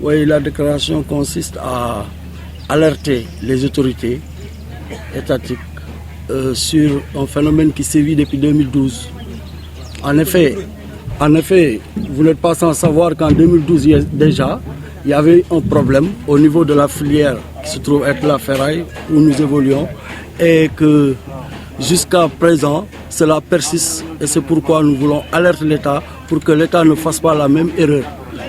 Oui, la déclaration consiste à alerter les autorités étatiques sur un phénomène qui sévit depuis 2012. En effet, vous n'êtes pas sans savoir qu'en 2012 déjà, il y avait un problème au niveau de la filière qui se trouve être la ferraille où nous évoluons et que jusqu'à présent, cela persiste et c'est pourquoi nous voulons alerter l'État pour que l'État ne fasse pas la même erreur.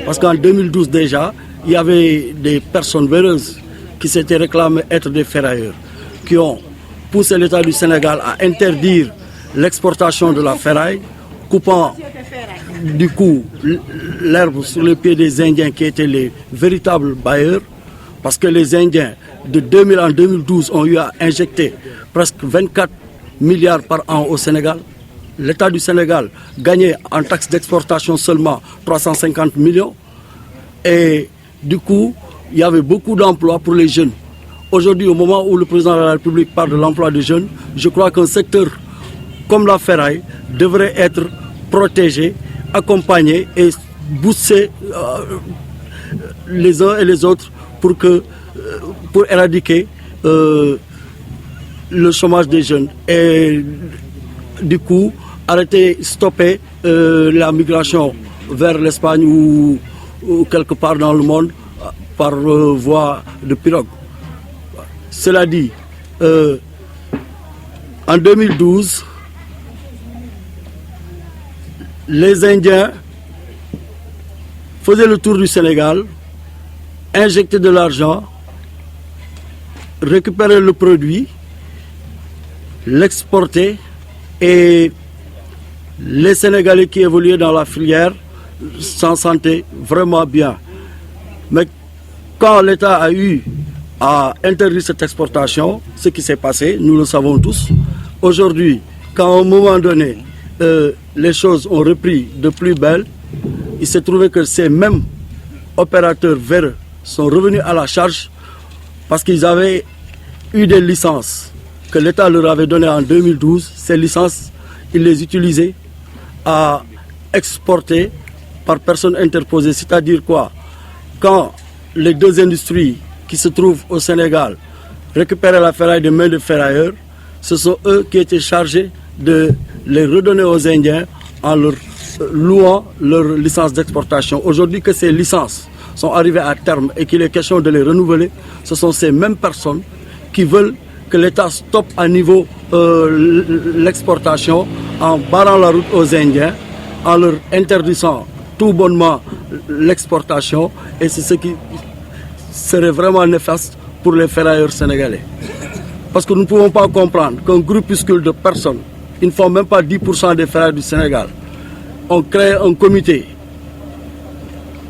Parce qu'en 2012 déjà, il y avait des personnes véreuses qui s'étaient réclamées être des ferrailleurs, qui ont poussé l'État du Sénégal à interdire l'exportation de la ferraille, coupant du coup l'herbe sur les pieds des Indiens qui étaient les véritables bailleurs, parce que les Indiens de 2000 en 2012 ont eu à injecter presque 24 milliards par an au Sénégal. L'État du Sénégal gagnait en taxes d'exportation seulement 350 millions. Et du coup, il y avait beaucoup d'emplois pour les jeunes. Aujourd'hui, au moment où le président de la République parle de l'emploi des jeunes, je crois qu'un secteur comme la ferraille devrait être protégé, accompagné et boosté les uns et les autres pour éradiquer le chômage des jeunes et du coup stopper la migration vers l'Espagne ou quelque part dans le monde par voie de pirogue. Cela dit, en 2012, les Indiens faisaient le tour du Sénégal, injectaient de l'argent, récupéraient le produit, l'exportaient et les Sénégalais qui évoluaient dans la filière s'en sentaient vraiment bien. Mais quand l'État a eu à interdire cette exportation, ce qui s'est passé, nous le savons tous. Aujourd'hui, quand à un moment donné, les choses ont repris de plus belle, il s'est trouvé que ces mêmes opérateurs véreux sont revenus à la charge parce qu'ils avaient eu des licences que l'État leur avait données en 2012. Ces licences, ils les utilisaient à exporter par personne interposée. C'est-à-dire quoi? Quand les deux industries qui se trouvent au Sénégal récupéraient la ferraille des mains de ferrailleurs, ce sont eux qui étaient chargés de les redonner aux Indiens en leur louant leur licence d'exportation. Aujourd'hui que ces licences sont arrivées à terme et qu'il est question de les renouveler, ce sont ces mêmes personnes qui veulent que l'État stoppe à niveau l'exportation en barrant la route aux Indiens, en leur interdisant tout bonnement l'exportation, et c'est ce qui serait vraiment néfaste pour les ferrailleurs sénégalais. Parce que nous ne pouvons pas comprendre qu'un groupuscule de personnes, ils ne font même pas 10% des ferrailleurs du Sénégal, ont créé un comité.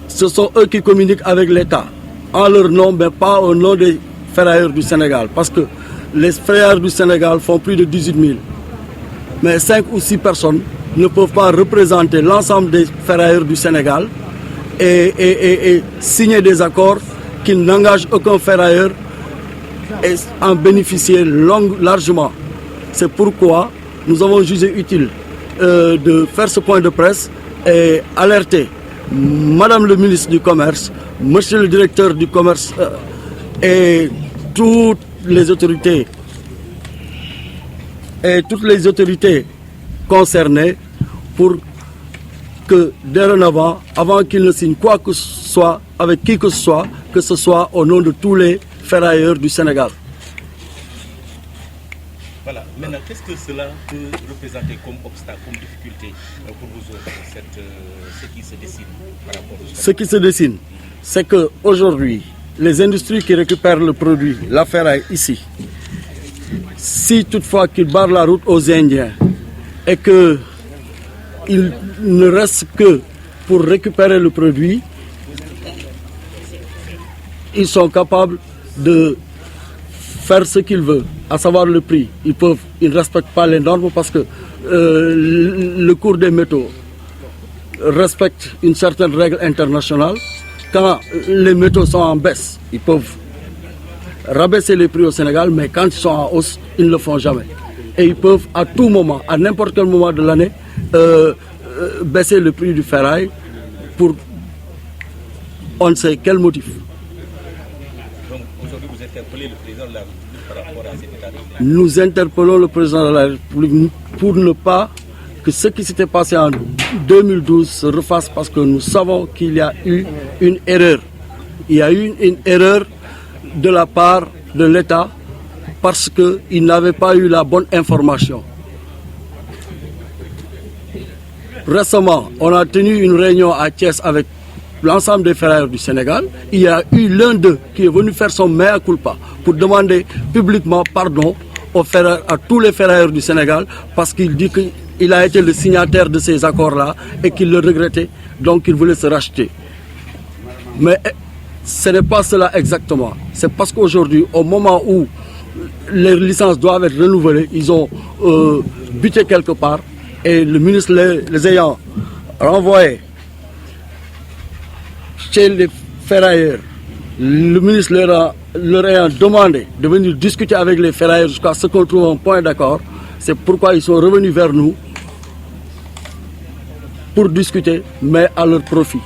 Ce sont eux qui communiquent avec l'État, en leur nom, mais pas au nom des ferrailleurs du Sénégal. Parce que les ferrailleurs du Sénégal font plus de 18 000. Mais 5 ou 6 personnes ne peuvent pas représenter l'ensemble des ferrailleurs du Sénégal et signer des accords qui n'engagent aucun ferrailleur et en bénéficier largement. C'est pourquoi nous avons jugé utile de faire ce point de presse et alerter Madame le ministre du Commerce, Monsieur le directeur du Commerce et toutes les autorités concernées pour que dorénavant, avant qu'ils ne signent quoi que ce soit avec qui que ce soit au nom de tous les ferrailleurs du Sénégal. Voilà, maintenant qu'est-ce que cela peut représenter comme obstacle, comme difficulté pour vous autres, ce qui se dessine par rapport au Sénégal? Ce qui se dessine, c'est qu'aujourd'hui, les industries qui récupèrent le produit, la ferraille ici, si toutefois qu'ils barrent la route aux Indiens et qu'il ne reste que pour récupérer le produit, ils sont capables de faire ce qu'ils veulent, à savoir le prix. Ils ne respectent pas les normes parce que le cours des métaux respecte une certaine règle internationale. Quand les métaux sont en baisse, ils peuvent rabaisser les prix au Sénégal, mais quand ils sont en hausse, ils ne le font jamais. Et ils peuvent à tout moment, à n'importe quel moment de l'année, baisser le prix du ferraille pour on ne sait quel motif. Donc aujourd'hui, vous interpellez le président de la République par rapport à cet état de fait. Nous interpellons le président de la République pour ne pas que ce qui s'était passé en 2012 se refasse, parce que nous savons qu'il y a eu une erreur. Il y a eu une erreur de la part de l'État parce qu'il n'avait pas eu la bonne information. Récemment, on a tenu une réunion à Thiès avec l'ensemble des ferrailleurs du Sénégal. Il y a eu l'un d'eux qui est venu faire son mea culpa pour demander publiquement pardon aux ferrailleurs, à tous les ferrailleurs du Sénégal, parce qu'il dit qu'il a été le signataire de ces accords-là et qu'il le regrettait, donc il voulait se racheter. Mais ce n'est pas cela exactement. C'est parce qu'aujourd'hui, au moment où les licences doivent être renouvelées, ils ont buté quelque part, et le ministre les ayant renvoyés chez les ferrailleurs, le ministre leur ayant demandé de venir discuter avec les ferrailleurs jusqu'à ce qu'on trouve un point d'accord. C'est pourquoi ils sont revenus vers nous pour discuter, mais à leur profit.